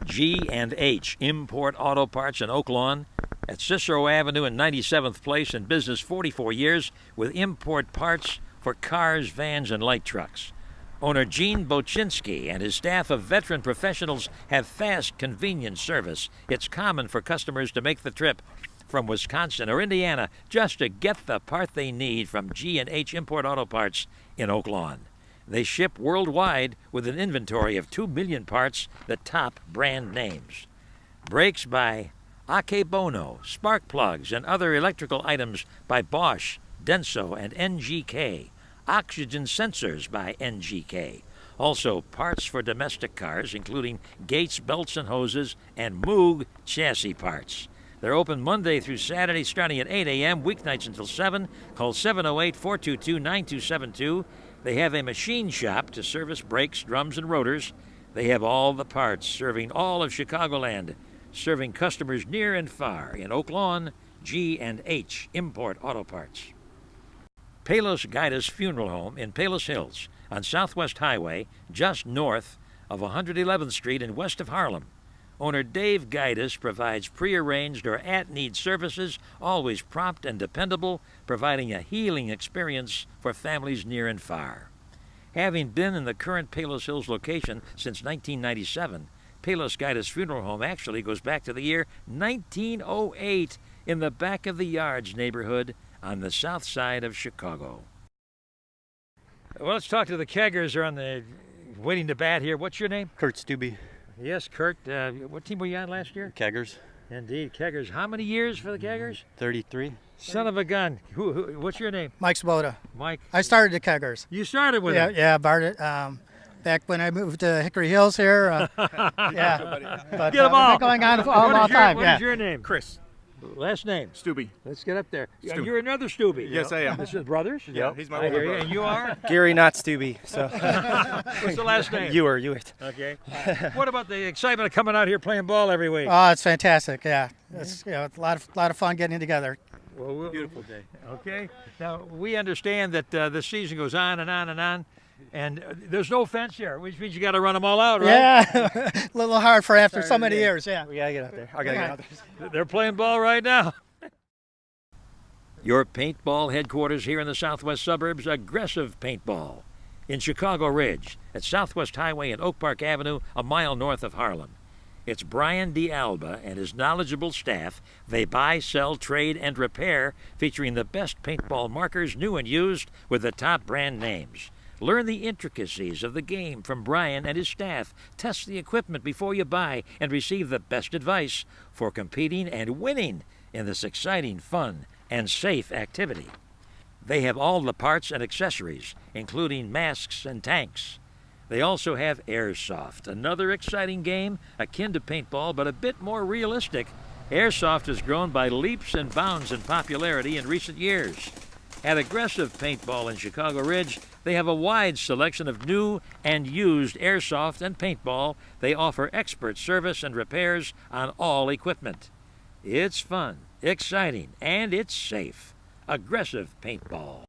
G&H Import Auto Parts in Oak Lawn at Cicero Avenue and 97th Place, in business 44 years with import parts for cars, vans, and light trucks. Owner Gene Bochinsky and his staff of veteran professionals have fast, convenient service. It's common for customers to make the trip from Wisconsin or Indiana just to get the part they need from G&H Import Auto Parts in Oak Lawn. They ship worldwide with an inventory of 2 million parts, the top brand names. Brakes by Akebono, spark plugs and other electrical items by Bosch, Denso, and NGK. Oxygen sensors by NGK. Also, parts for domestic cars, including Gates belts and hoses, and Moog chassis parts. They're open Monday through Saturday starting at 8 a.m., weeknights until 7. Call 708-422-9272. They have a machine shop to service brakes, drums, and rotors. They have all the parts, serving all of Chicagoland, serving customers near and far in Oak Lawn, G&H Import Auto Parts. Palos Guidus Funeral Home in Palos Hills on Southwest Highway, just north of 111th Street and west of Harlem. Owner Dave Guidus provides prearranged or at-need services, always prompt and dependable, providing a healing experience for families near and far. Having been in the current Palos Hills location since 1997, Palos Guidus Funeral Home actually goes back to the year 1908 in the Back of the Yards neighborhood on the south side of Chicago. Well, let's talk to the Keggers. They're on the waiting to bat here. What's your name? Kurt Stubbe. Yes, Kurt. What team were you on last year? Keggers. Indeed, Keggers. How many years for the Keggers? 33. Son of a gun. What's your name? Mike Swoboda. Mike. I started the Keggers. You started with Yeah, him? yeah, Bart. Back when I moved to Hickory Hills here. Yeah. But, Get 'em all. Been going on a long time. What is your name? Chris. Last name? Stubbe. Let's get up there. Stubbe. You're another Stubbe. Yes, I am. This is brothers? Yeah, he's my I older hear you. brother. And you are? Gary, not Stubbe. So. What's the last name? Ewert. Okay. What about the excitement of coming out here playing ball every week? Oh, it's fantastic. Yeah, it's a lot of fun getting together. Well, Beautiful day. Okay. Now, we understand that this season goes on and on and on, and there's no fence here, which means you got to run them all out, right? Yeah, a little hard for after so many years. Yeah. We gotta get out there. I gotta get out there. They're playing ball right now. Your paintball headquarters here in the southwest suburbs, Aggressive Paintball. In Chicago Ridge, at Southwest Highway and Oak Park Avenue, a mile north of Harlem. It's Brian D'Alba and his knowledgeable staff. They buy, sell, trade, and repair, featuring the best paintball markers, new and used, with the top brand names. Learn the intricacies of the game from Brian and his staff. Test the equipment before you buy and receive the best advice for competing and winning in this exciting, fun, and safe activity. They have all the parts and accessories, including masks and tanks. They also have Airsoft, another exciting game akin to paintball but a bit more realistic. Airsoft has grown by leaps and bounds in popularity in recent years. At Aggressive Paintball in Chicago Ridge, they have a wide selection of new and used airsoft and paintball. They offer expert service and repairs on all equipment. It's fun, exciting, and it's safe. Aggressive Paintball.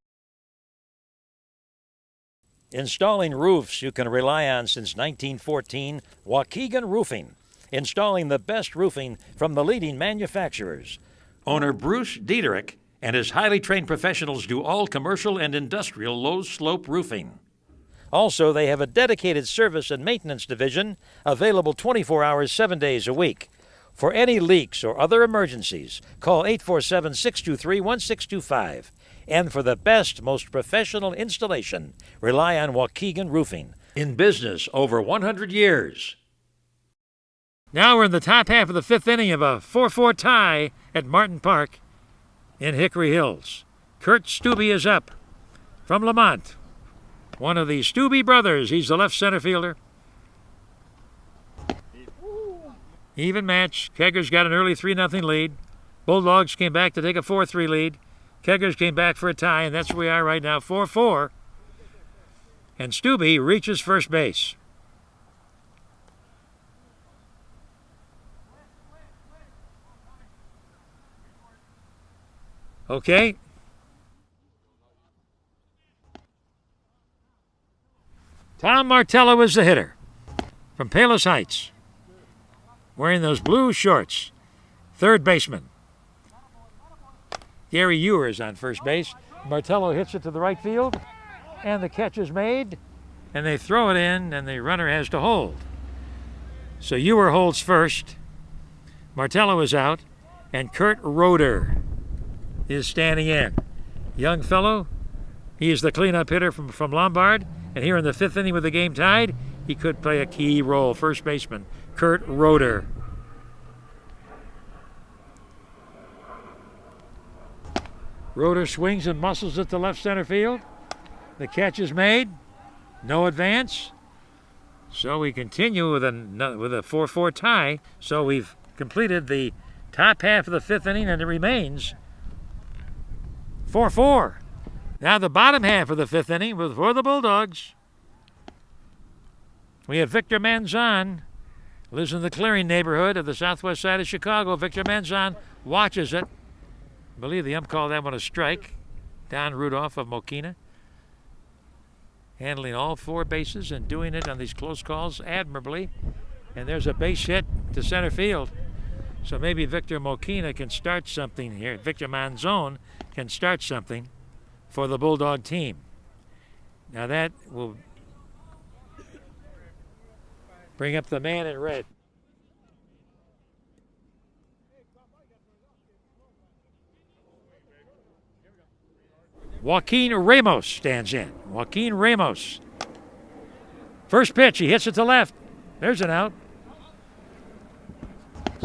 Installing roofs you can rely on since 1914, Waukegan Roofing. Installing the best roofing from the leading manufacturers. Owner Bruce Diederich and his highly trained professionals do all commercial and industrial low-slope roofing. Also, they have a dedicated service and maintenance division available 24 hours, 7 days a week. For any leaks or other emergencies, call 847-623-1625. And for the best, most professional installation, rely on Waukegan Roofing. In business over 100 years. Now we're in the top half of the fifth inning of a 4-4 tie at Martin Park in Hickory Hills. Kurt Stubbe is up from Lamont. One of the Stubbe brothers. He's the left center fielder. Even match. Keggers got an early 3-0 lead. Bulldogs came back to take a 4-3 lead. Keggers came back for a tie, and that's where we are right now, 4-4. And Stubbe reaches first base. Okay. Tom Martello is the hitter from Palos Heights, wearing those blue shorts. Third baseman. Gary Ewer is on first base. Martello hits it to the right field, and the catch is made. and they throw it in, and the runner has to hold. So Ewer holds first, Martello is out, and Kurt Roeder is standing in. Young fellow, he is the cleanup hitter from Lombard, and here in the 5th inning with the game tied, he could play a key role. First baseman Kurt Roeder. Roeder swings and muscles it to left center field. The catch is made. No advance. So we continue with a 4-4 tie. So we've completed the top half of the 5th inning, and it remains 4-4. Now the bottom half of the 5th inning for the Bulldogs. We have Victor Manzan, lives in the Clearing neighborhood of the southwest side of Chicago. Victor Manzan watches it. I believe the ump called that one a strike. Don Rudolph of Mokina, handling all 4 bases and doing it on these close calls admirably. And there's a base hit to center field. So maybe Victor Mokina can start something here. Victor Manzon can start something for the Bulldog team. Now that will bring up the man in red. Joaquin Ramos stands in. Joaquin Ramos. First pitch, he hits it to left. There's an out.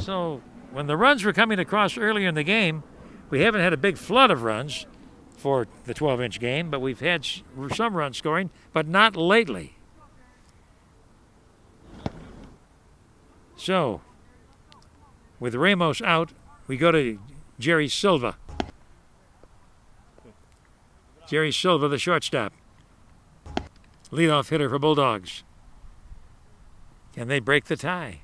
So when the runs were coming across earlier in the game, we haven't had a big flood of runs for the 12-inch game, but we've had some run scoring, but not lately. So with Ramos out, we go to Jerry Silva. Jerry Silva, the shortstop. Leadoff hitter for Bulldogs. Can they break the tie?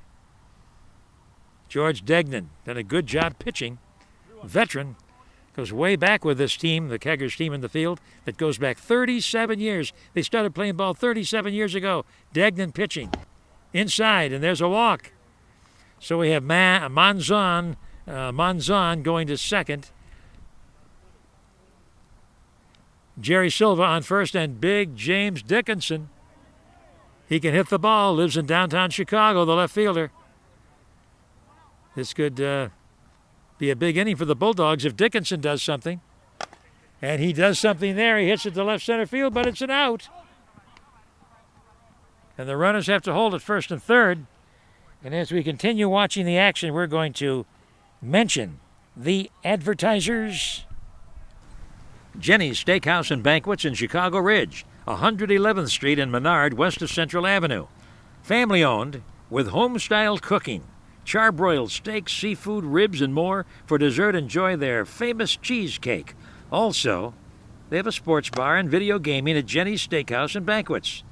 George Degnan done a good job pitching. Veteran. Goes way back with this team, the Keggers team in the field, that goes back 37 years. They started playing ball 37 years ago. Degnan pitching. Inside, and there's a walk. So we have Manzan going to second. Jerry Silva on first, and big James Dickinson. He can hit the ball, lives in downtown Chicago, the left fielder. This could be a big inning for the Bulldogs if Dickinson does something. And he does something there. He hits it to left center field, but it's an out. And the runners have to hold at first and third. And as we continue watching the action, we're going to mention the advertisers. Jenny's Steakhouse and Banquets in Chicago Ridge, 111th Street in Menard, west of Central Avenue. Family-owned with home-style cooking. Charbroiled steaks, seafood, ribs, and more. For dessert, enjoy their famous cheesecake. Also, they have a sports bar and video gaming at Jenny's Steakhouse and Banquets.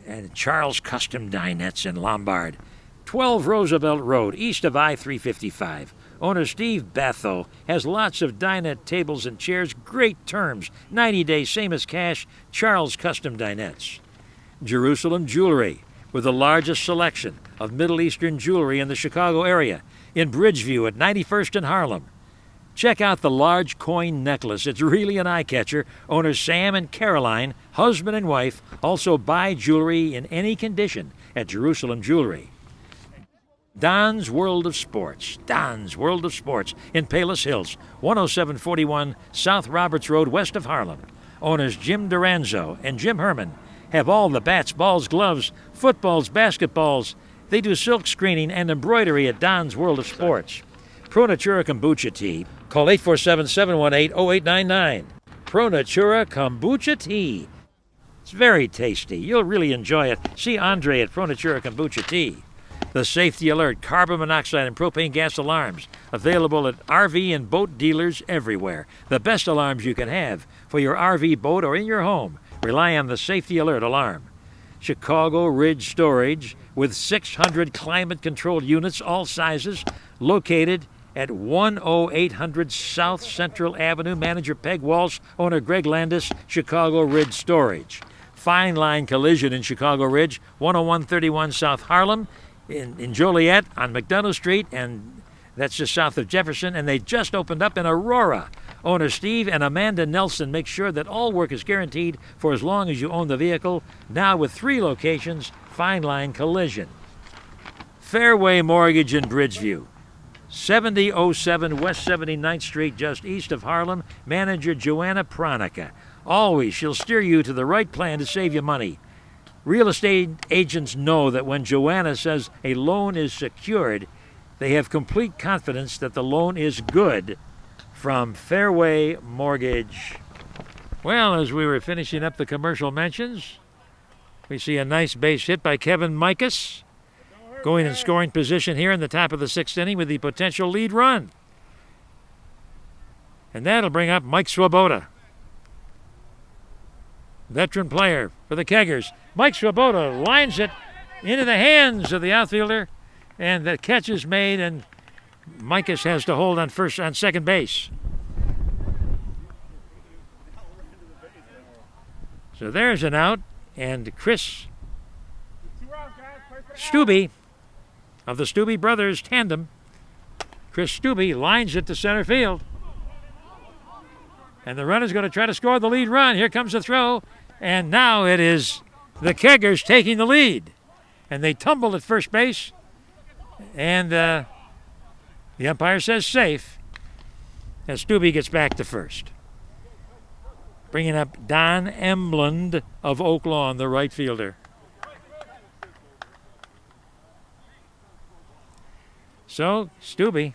And Charles Custom Dinettes in Lombard, 12 Roosevelt Road, east of I-355. Owner Steve Batho has lots of dinette tables and chairs, great terms, 90 days, same as cash. Charles Custom Dinettes. Jerusalem Jewelry, with the largest selection of Middle Eastern jewelry in the Chicago area, in Bridgeview at 91st and Harlem. Check out the large coin necklace. It's really an eye-catcher. Owners Sam and Caroline, husband and wife, also buy jewelry in any condition at Jerusalem Jewelry. Don's World of Sports. Don's World of Sports in Palos Hills, 10741 South Roberts Road, west of Harlem. Owners Jim Duranzo and Jim Herman have all the bats, balls, gloves, footballs, basketballs. They do silk screening and embroidery at Don's World of Sports. Pro Natura Kombucha Tea. Call 847-718-0899. Pro Natura Kombucha Tea. It's very tasty. You'll really enjoy it. See Andre at Pro Natura Kombucha Tea. The Safety Alert, carbon monoxide and propane gas alarms, available at RV and boat dealers everywhere. The best alarms you can have for your RV, boat, or in your home. Rely on the Safety Alert alarm. Chicago Ridge Storage, with 600 climate-controlled units, all sizes, located at 10800 South Central Avenue. Manager Peg Walsh, owner Greg Landis, Chicago Ridge Storage. Fine Line Collision in Chicago Ridge, 10131 South Harlem. In Joliet on McDonough Street, and that's just south of Jefferson, and they just opened up in Aurora. Owner Steve and Amanda Nelson make sure that all work is guaranteed for as long as you own the vehicle, now with 3 locations, Fine Line Collision. Fairway Mortgage in Bridgeview, 7007 West 79th Street, just east of Harlem. Manager Joanna Pronica. Always, she'll steer you to the right plan to save you money. Real estate agents know that when Joanna says a loan is secured, they have complete confidence that the loan is good from Fairway Mortgage. Well, as we were finishing up the commercial mentions, we see a nice base hit by Kevin Mikas, going in scoring position here in the top of the 6th inning with the potential lead run. And that'll bring up Mike Swoboda, veteran player for the Keggers. Mike Swoboda lines it into the hands of the outfielder, and the catch is made, and Mikas has to hold on second base. So there's an out, and Chris Stubbe of the Stubbe brothers tandem, Chris Stubbe lines it to center field. And the runner's going to try to score the lead run. Here comes the throw, and now it is the Keggers taking the lead. And they tumble at first base, and the umpire says safe as Stubbe gets back to first. Bringing up Don Emblund of Oak Lawn, the right fielder. So Stubbe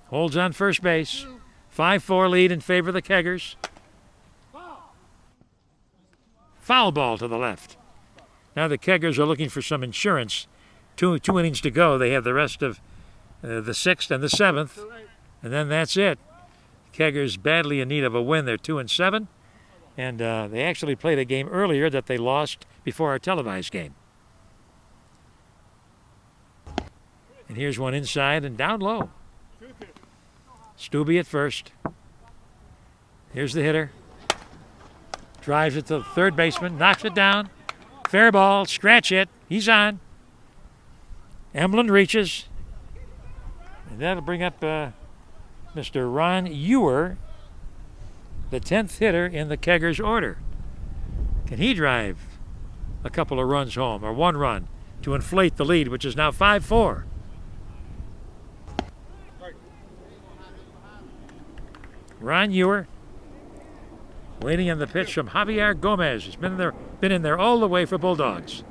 holds on first base. 5-4 lead in favor of the Keggers. Foul ball to the left. Now the Keggers are looking for some insurance. Two innings to go. They have the rest of the 6th and the 7th, and then that's it. Keggers badly in need of a win. They're 2-7, and they actually played a game earlier that they lost before our televised game. And here's one inside and down low. Stubbe at first. Here's the hitter. Drives it to the third baseman, knocks it down. Fair ball, scratch hit. He's on. Emblund reaches. And that'll bring up Mr. Ron Ewer, the 10th hitter in the Keggers order. Can he drive a couple of runs home, or one run, to inflate the lead, which is now 5-4? Ron Ewer waiting on the pitch from Javier Gomez. He's been in there all the way for Bulldogs.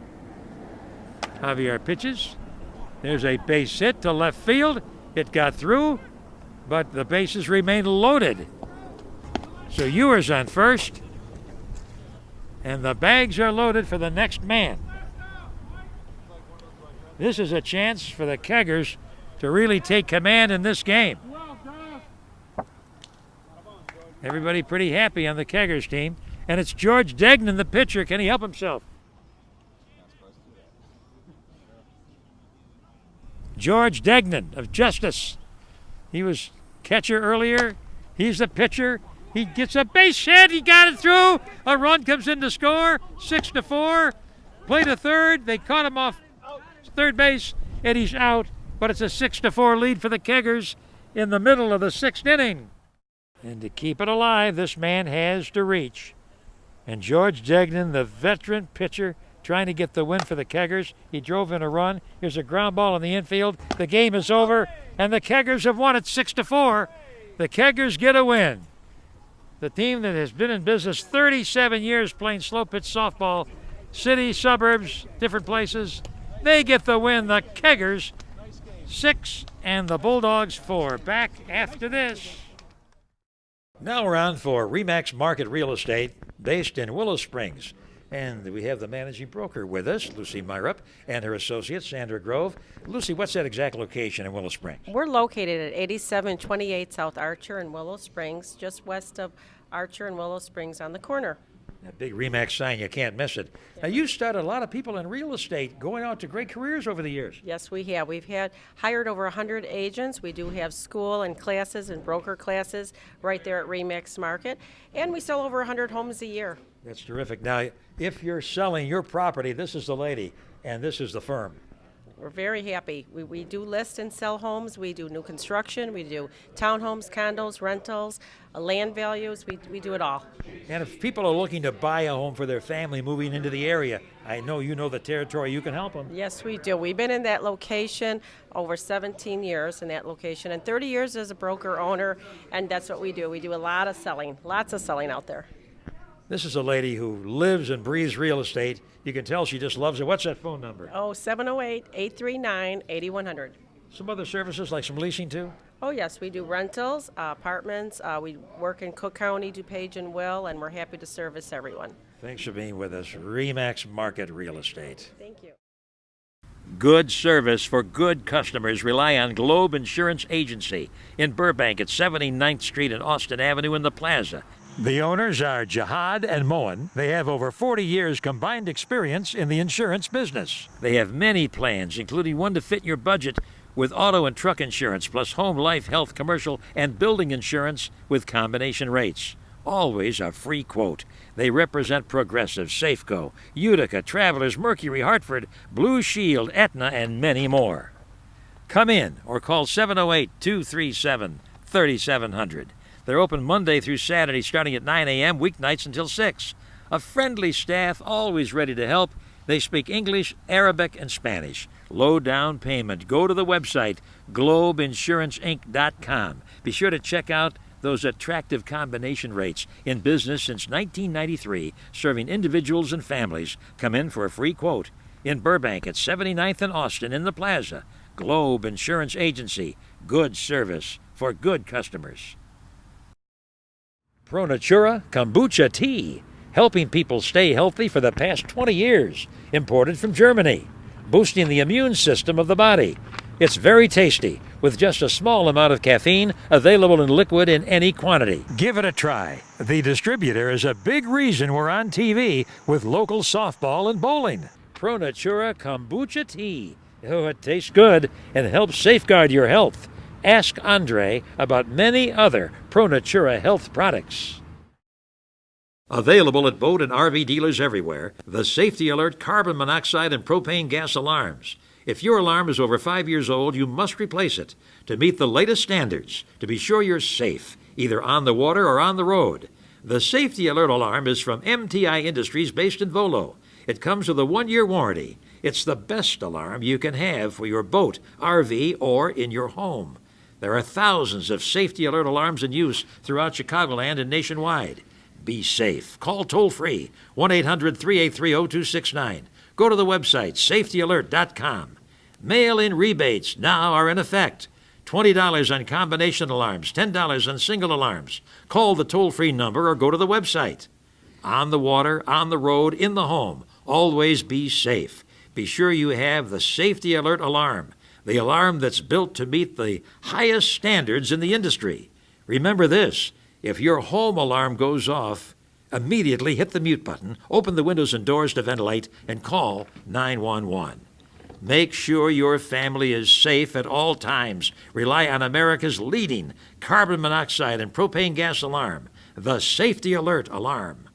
Javier pitches. There's a base hit to left field. It got through, but the bases remain loaded. So Ewer's on first, and the bags are loaded for the next man. This is a chance for the Keggers to really take command in this game. Everybody pretty happy on the Keggers team. And it's George Degnan, the pitcher. Can he help himself? George Degnan of Justice. He was catcher earlier. He's the pitcher. He gets a base hit. He got it through. A run comes in to score. 6-4. Play to third. They caught him off third base, and he's out. But it's a 6-4 lead for the Keggers in the middle of the 6th inning. And to keep it alive, this man has to reach. And George Degnan, the veteran pitcher, trying to get the win for the Keggers. He drove in a run. Here's a ground ball in the infield. The game is over, and the Keggers have won it 6-4. The Keggers get a win. The team that has been in business 37 years playing slow pitch softball, city, suburbs, different places, they get the win. The Keggers 6 and the Bulldogs 4. Back after this. Now we're on for RE/MAX Market Real Estate, based in Willow Springs. And we have the managing broker with us, Lucy Myrup, and her associate, Sandra Grove. Lucy, what's that exact location in Willow Springs? We're located at 8728 South Archer in Willow Springs, just west of Archer and Willow Springs on the corner. That big RE/MAX sign, you can't miss it. Now, you started a lot of people in real estate going out to great careers over the years. Yes, we have. We've hired over 100 agents. We do have school and classes and broker classes right there at RE/MAX Market. And we sell over 100 homes a year. That's terrific. Now, if you're selling your property, this is the lady, and this is the firm. We're very happy. We do list and sell homes. We do new construction. We do townhomes, condos, rentals, land values. We do it all. And if people are looking to buy a home for their family moving into the area, I know you know the territory, you can help them. Yes, we do. We've been in that location over 17 years in that location and 30 years as a broker owner, and that's what we do. We do a lot of selling, lots of selling out there. This is a lady who lives and breathes real estate. You can tell she just loves it. What's that phone number? 708-839-8100. Some other services, like some leasing too? Oh, yes, we do rentals, apartments. We work in Cook County, DuPage and Will, and we're happy to service everyone. Thanks for being with us. RE/MAX Market Real Estate. Thank you. Good service for good customers. Rely on Globe Insurance Agency in Burbank at 79th Street and Austin Avenue in the Plaza. The owners are Jihad and Moen. They have over 40 years combined experience in the insurance business. They have many plans, including one to fit your budget, with auto and truck insurance, plus home, life, health, commercial, and building insurance with combination rates. Always a free quote. They represent Progressive, Safeco, Utica, Travelers, Mercury, Hartford, Blue Shield, Aetna, and many more. Come in or call 708-237-3700. They're open Monday through Saturday starting at 9 a.m., weeknights until 6. A friendly staff, always ready to help. They speak English, Arabic, and Spanish. Low down payment. Go to the website, globeinsurancinc.com. Be sure to check out those attractive combination rates. In business since 1993, serving individuals and families. Come in for a free quote. In Burbank at 79th and Austin in the Plaza. Globe Insurance Agency. Good service for good customers. Pro Natura Kombucha Tea, helping people stay healthy for the past 20 years. Imported from Germany, boosting the immune system of the body. It's very tasty, with just a small amount of caffeine, available in liquid in any quantity. Give it a try. The distributor is a big reason we're on TV with local softball and bowling. Pro Natura Kombucha Tea. Oh, it tastes good and helps safeguard your health. Ask Andre about many other Pro Natura health products. Available at boat and RV dealers everywhere, the Safety Alert carbon monoxide and propane gas alarms. If your alarm is over 5 years old, you must replace it to meet the latest standards to be sure you're safe, either on the water or on the road. The Safety Alert alarm is from MTI Industries based in Volo. It comes with a 1-year warranty. It's the best alarm you can have for your boat, RV, or in your home. There are thousands of Safety Alert alarms in use throughout Chicagoland and nationwide. Be safe. Call toll-free, 1-800-383-0269. Go to the website, safetyalert.com. Mail-in rebates now are in effect. $20 on combination alarms, $10 on single alarms. Call the toll-free number or go to the website. On the water, on the road, in the home, always be safe. Be sure you have the Safety Alert alarm, the alarm that's built to meet the highest standards in the industry. Remember this, if your home alarm goes off, immediately hit the mute button, open the windows and doors to ventilate, and call 911. Make sure your family is safe at all times. Rely on America's leading carbon monoxide and propane gas alarm, the Safety Alert alarm.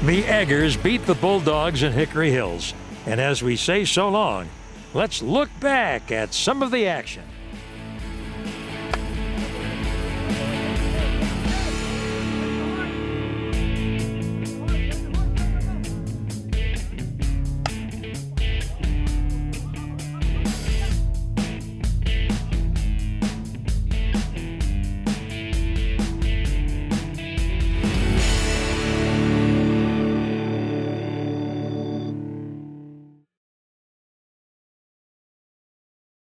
The Eggers beat the Bulldogs in Hickory Hills. And as we say so long, let's look back at some of the action.